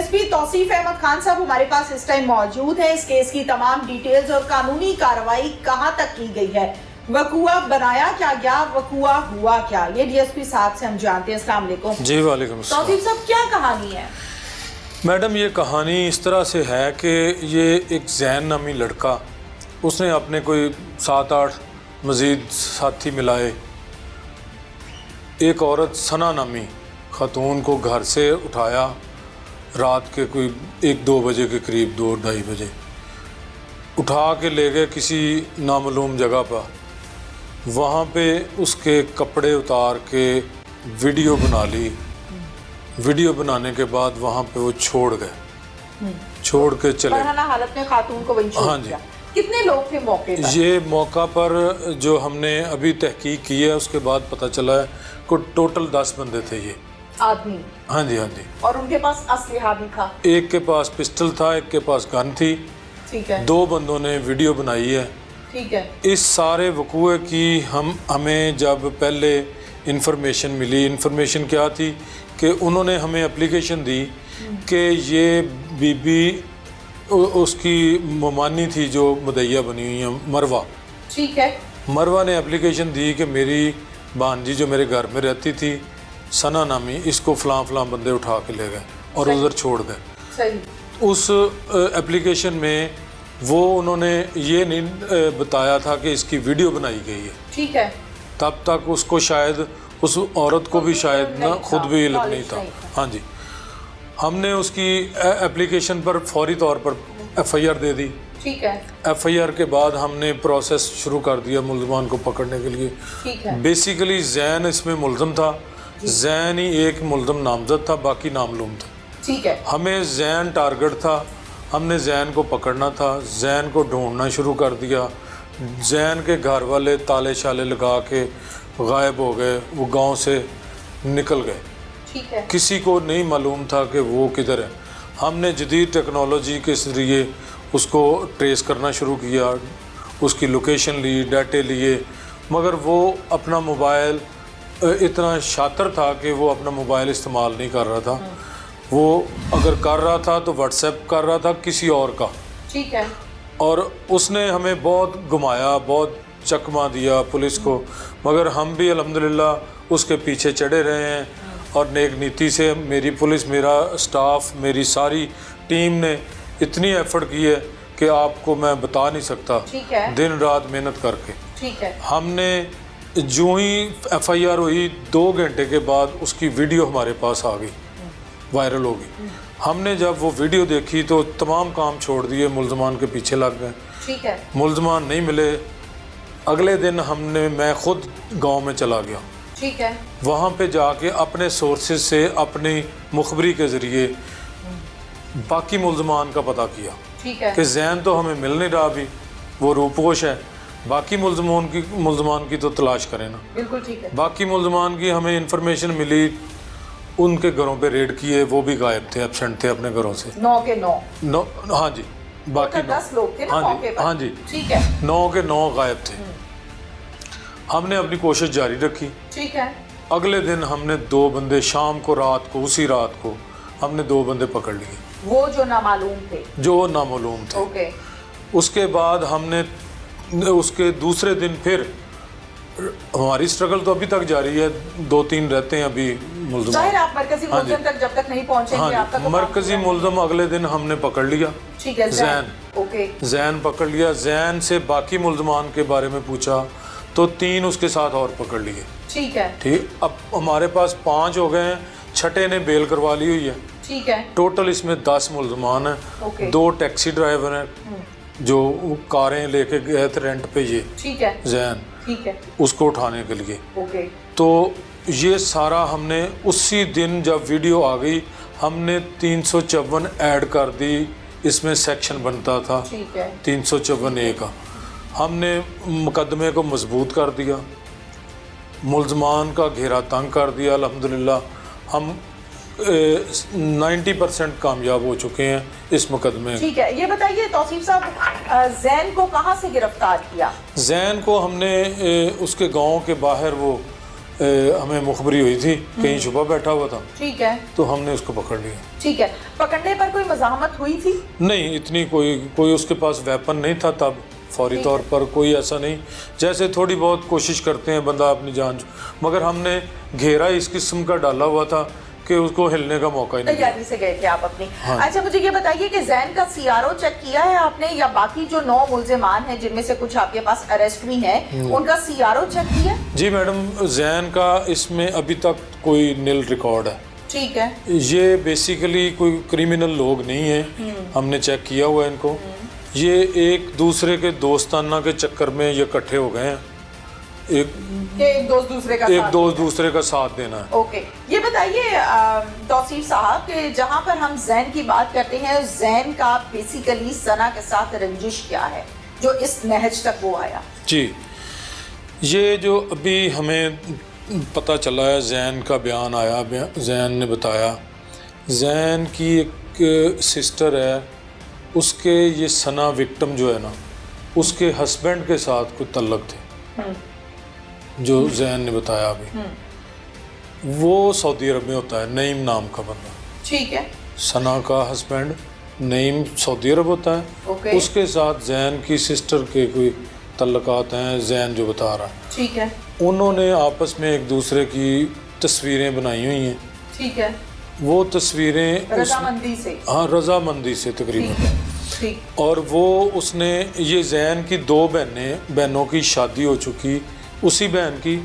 DSP Tausif Ahmad Khan साहब हमारे पास इस टाइम मौजूद है। इस केस की तमाम डिटेल्स और कानूनी कार्रवाई कहां तक की गई है, वकुआ बनाया क्या गया, वकुआ हुआ क्या, ये डीएसपी साहब से हम जानते हैं। अस्सलाम वालेकुम। जी वालेकुम अस्सलाम। तौसीफ साहब क्या कहानी है? मैडम ये कहानी इस तरह से है कि ये एक जैन नामी लड़का, उसने अपने कोई 7-8 मज़ीद साथी मिलाए, एक औरत सना नामी ख़ातून को घर से उठाया रात के कोई 1-2 बजे के करीब, 2-2:30 बजे उठा के ले गए किसी नामालूम जगह पर। वहाँ पे उसके कपड़े उतार के वीडियो बना ली। वीडियो बनाने के बाद वहाँ पे वो छोड़ गए, छोड़ के चले। फरहाना हालत में खातून को वहीं छोड़ हाँ जी। दिया। कितने लोग थे मौके पर? ये मौका पर जो हमने अभी तहकीक की है उसके बाद पता चला है कि टोटल 10 बंदे थे ये आदमी। हाँ जी, हाँ जी। और उनके पास असलहा भी था? एक के पास पिस्टल था, एक के पास गन थी। ठीक है। 2 बंदों ने वीडियो बनाई है। ठीक है। इस सारे वकूए की हमें जब पहले इंफॉर्मेशन मिली, इंफॉर्मेशन क्या थी कि उन्होंने हमें एप्लीकेशन दी कि ये बीबी उसकी ममानी थी जो मुदैया बनी हुई है, मरवा। ठीक है। मरवा ने एप्लीकेशन दी कि मेरी भांजी जो मेरे घर में रहती थी सना नामी, इसको फ़लाँ बंदे उठा के ले गए और उधर छोड़ गए। सही। उस एप्लीकेशन में वो उन्होंने ये नहीं बताया था कि इसकी वीडियो बनाई गई है। ठीक है। तब तक उसको शायद, उस औरत को भी शायद ना खुद भी इल्म नहीं था। हाँ जी। हमने उसकी एप्लीकेशन पर फौरी तौर पर FIR दे दी। ठीक है। FIR के बाद हमने प्रोसेस शुरू कर दिया मुल्ज़मान को पकड़ने के लिए। ठीक है। बेसिकली जैन इसमें मुल्ज़म था, जैन ही एक मुल्ज़म नामजद था, बाकी नामलूम थे। ठीक है। हमें जैन टारगेट था, हमने जैन को पकड़ना था, जैन को ढूंढना शुरू कर दिया। जैन के घर वाले ताले शाले लगा के गायब हो गए, वो गांव से निकल गए। ठीक है। किसी को नहीं मालूम था कि वो किधर है। हमने जदीद टेक्नोलॉजी के ज़रिए उसको ट्रेस करना शुरू किया, उसकी लोकेशन ली, डाटे लिए, मगर वो अपना मोबाइल इतना शातिर था कि वो अपना मोबाइल इस्तेमाल नहीं कर रहा था। वो अगर कर रहा था तो व्हाट्सएप कर रहा था किसी और का। ठीक है। और उसने हमें बहुत घुमाया, बहुत चकमा दिया पुलिस को, मगर हम भी अल्हम्दुलिल्लाह उसके पीछे चढ़े रहे हैं। और नेक नीति से मेरी पुलिस, मेरा स्टाफ, मेरी सारी टीम ने इतनी एफर्ट की है कि आपको मैं बता नहीं सकता। ठीक है। दिन रात मेहनत करके। ठीक है। हमने जो ही FIR हुई 2 घंटे के बाद उसकी वीडियो हमारे पास आ गई, वायरल हो गई। हमने जब वो वीडियो देखी तो तमाम काम छोड़ दिए, मुल्ज़मान के पीछे लग गए। ठीक है। मुल्ज़मान नहीं मिले। अगले दिन मैं खुद गांव में चला गया। ठीक है। वहाँ पे जाके अपने सोर्सेज से, अपनी मुखबरी के ज़रिए बाकी मुल्ज़मान का पता किया। ठीक है। कि जैन तो हमें मिल नहीं रहा अभी, वो रूपोश है, बाकी मुल्ज़मान की तो तलाश करें ना। बिल्कुल ठीक है। बाकी मुल्ज़मान की हमें इंफॉर्मेशन मिली, उनके घरों पे रेड किए, वो भी गायब थे, एब्सेंट थे अपने घरों से। 9 के 9। हाँ जी, बाकी 10 लोग थे ना हाँ मौके जी, पर। हाँ जी। ठीक है। 9 के 9 गायब थे। हमने अपनी कोशिश जारी रखी। ठीक है। अगले दिन हमने 2 बंदे, शाम को, रात को, उसी रात को हमने 2 बंदे पकड़ लिए, वो जो नामालूम थे। जो नामालूम थे। ओके। उसके बाद हमने उसके दूसरे दिन फिर, हमारी स्ट्रगल तो अभी तक जारी है, 2-3 रहते हैं अभी मुल्ज़म। जाहिर आप मरकजी मुल्ज़म तक जब तक नहीं पहुंचेंगे आप तक मरकजी मुल्ज़म अगले दिन हमने पकड़ लिया। ठीक है। जैन। ओके। जैन पकड़ लिया। जैन से बाकी मुल्ज़मान के बारे में पूछा तो 3 उसके साथ और पकड़ लिए। ठीक है। ठीक, अब हमारे पास 5 हो गए हैं, छठे ने बेल करवा ली हुई है। ठीक है। टोटल इसमें 10 मुल्ज़मान हैं। ओके। 2 टैक्सी ड्राइवर हैं जो कारें लेके गए थे रेंट पे, ये ठीक है। जैन, ठीक है। उसको उठाने के लिए। ओके। तो ये सारा हमने उसी दिन जब वीडियो आ गई, हमने 354 ऐड कर दी। इसमें सेक्शन बनता था 354A का। हमने मुकदमे को मजबूत कर दिया, मुल्ज़मान का घेरा तंग कर दिया। अल्हम्दुलिल्लाह हम 90% कामयाब हो चुके हैं इस मुकदमे। ठीक है। ये बताइए तौसीफ साहब, जैन को कहाँ से गिरफ्तार किया? जैन को हमने उसके गांव के बाहर, वो हमें मुखबरी हुई थी, कहीं छुपा बैठा हुआ था, ठीक है, तो हमने उसको पकड़ लिया। ठीक है। पकड़ने पर कोई मज़ाहमत हुई थी? नहीं, इतनी कोई उसके पास वेपन नहीं था तब, फौरी तौर पर कोई ऐसा नहीं। जैसे थोड़ी बहुत कोशिश करते हैं बंदा अपनी जान, मगर हमने घेरा इस किस्म का डाला हुआ था कि उसको हिलने का मौका ही नहीं दिया। तैयारी से गए थे आप अपनी। हाँ। अच्छा, मुझे ये बताइए कि जैन का सीआरओ चेक किया है आपने, या बाकी जो 9 मुल्जिमान हैं जिनमें से कुछ आपके पास अरेस्ट भी हैं, उनका सीआरओ चेक किया? जी मैडम, जैन का इसमें अभी तक कोई नील रिकॉर्ड है। ठीक है। ये बेसिकली कोई क्रिमिनल लोग नहीं है, हमने चेक किया हुआ है इनको। ये एक दूसरे के दोस्ताना के चक्कर में ये इकट्ठे हो गए हैं, एक दोस्त दूसरे का साथ देना है। ओके, ये बताइए तौसीफ साहब कि जहाँ पर हम जैन की बात करते हैं, जैन का बेसिकली सना के साथ रंजिश क्या है जो इस नहज तक वो आया? जी, ये जो अभी हमें पता चला है, जैन का बयान आया, जैन ने बताया, जैन की एक सिस्टर है, उसके ये सना विक्टिम जो है ना, उसके हस्बैंड के साथ कोई तल्लक थे, जो जैन ने बताया अभी। वो सऊदी अरब में होता है, नईम नाम का बंदा। ठीक है। सना का हस्बैंड नईम सऊदी अरब होता है। ओके। उसके साथ जैन की सिस्टर के कोई तल्लकात हैं, जैन जो बता रहा है। ठीक है। उन्होंने आपस में एक दूसरे की तस्वीरें बनाई हुई हैं। ठीक है। वो तस्वीरें रजामंदी से, हाँ, रजामंदी से तकरीबन। ठीक। और वो उसने, ये जैन की 2 बहनों की शादी हो चुकी, उसी बहन की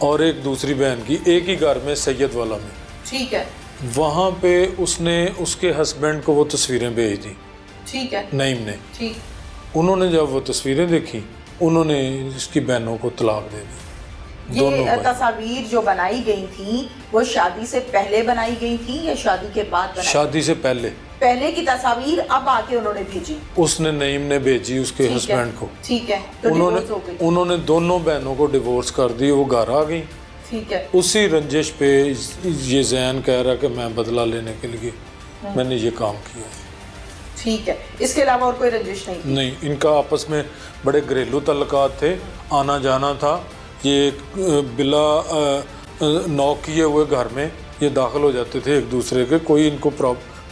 और एक दूसरी बहन की, एक ही घर में, सैयद वाला में। ठीक है। वहाँ पे उसने उसके हस्बैंड को वो तस्वीरें भेज दी। ठीक है। नईम ने। ठीक। उन्होंने जब वो तस्वीरें देखी, उन्होंने इसकी बहनों को तलाक दे दी। ये तस्वीर जो बनाई गई थी वो शादी से पहले बनाई गई थी या शादी के बाद बनाई? शादी से पहले। पहले की तस्वीर अब आके उन्होंने भेजी? उसने, नईम ने भेजी उसके हस्बैंड को। ठीक है। तो उन्होंने दोनों बहनों को डिवोर्स कर दी, वो घर आ गई। ठीक है। उसी रंजिश पे ये जैन कह रहा कि मैं बदला लेने के लिए मैंने ये काम किया। ठीक है, इसके अलावा और कोई रंजिश नहीं थी? नहीं, इनका आपस में बड़े घरेलू तल्लकात थे, आना जाना था। ये बिला नॉक किए हुए घर में ये दाखिल हो जाते थे एक दूसरे के, कोई इनको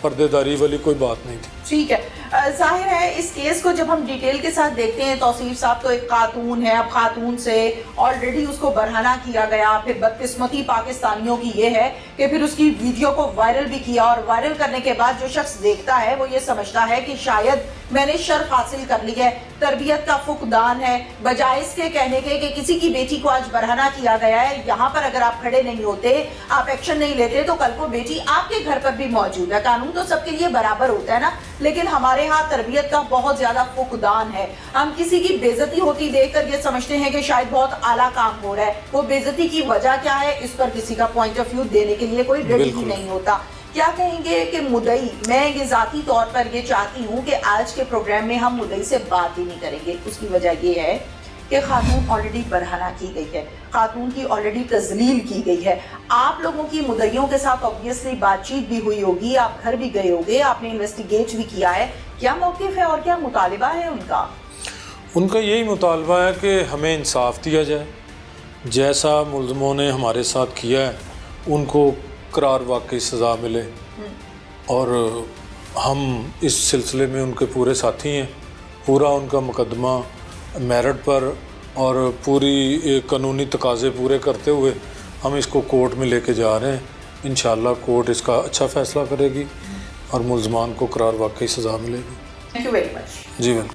पर्देदारी वाली कोई बात नहीं थी। ठीक है। जाहिर है इस केस को जब हम डिटेल के साथ देखते हैं तौसीफ साहब, तो एक खातून है, अब खातून से ऑलरेडी उसको बरहना किया गया, फिर बदकिस्मती पाकिस्तानियों की ये है कि फिर उसकी वीडियो को वायरल भी किया, और वायरल करने के बाद जो शख्स देखता है वो ये समझता है कि शायद मैंने शर्फ हासिल कर ली है, तरबियत का फुकदान है, बजाय इसके कहने के कि किसी की बेटी को आज बरहना किया गया है, यहाँ पर अगर आप खड़े नहीं होते, आप एक्शन नहीं लेते, तो कल को बेटी आपके घर पर भी मौजूद है। कानून तो सबके लिए बराबर होता है ना, लेकिन हमारे यहाँ तरबियत का बहुत ज्यादा फुकदान है। हम किसी की बेइज्जती होती देखकर ये समझते हैं कि शायद बहुत आला काम हो रहा है, वो बेइज्जती की वजह क्या है, इस पर किसी का पॉइंट ऑफ व्यू देने के लिए कोई रेडी ही नहीं होता। क्या कहेंगे कि मुद्दई, मैं ये जाती तौर पर ये चाहती हूँ कि आज के प्रोग्राम में हम मुद्दई से बात ही नहीं करेंगे। उसकी वजह ये है कि खातून ऑलरेडी बरहना की गई है, खातून की ऑलरेडी तजलील की गई है। आप लोगों की मुद्दइयों के साथ ऑब्वियसली बातचीत भी हुई होगी, आप घर भी गए होंगे, आपने इन्वेस्टिगेट भी किया है। क्या मौक़िफ़ है और क्या मुतालिबा है उनका? उनका यही मुतालबा है कि हमें इंसाफ दिया जाए, जैसा मुल्ज़िमों ने हमारे साथ किया है उनको करार वाकई सज़ा मिले, और हम इस सिलसिले में उनके पूरे साथी हैं। पूरा उनका मुकदमा मेरिट पर और पूरी कानूनी तकाज़े पूरे करते हुए हम इसको कोर्ट में लेके जा रहे हैं। इंशाअल्लाह कोर्ट इसका अच्छा फ़ैसला करेगी और मुल्ज़िमान को करार वाकई सज़ा मिलेगी। Thank you very much. जी बिल्कुल।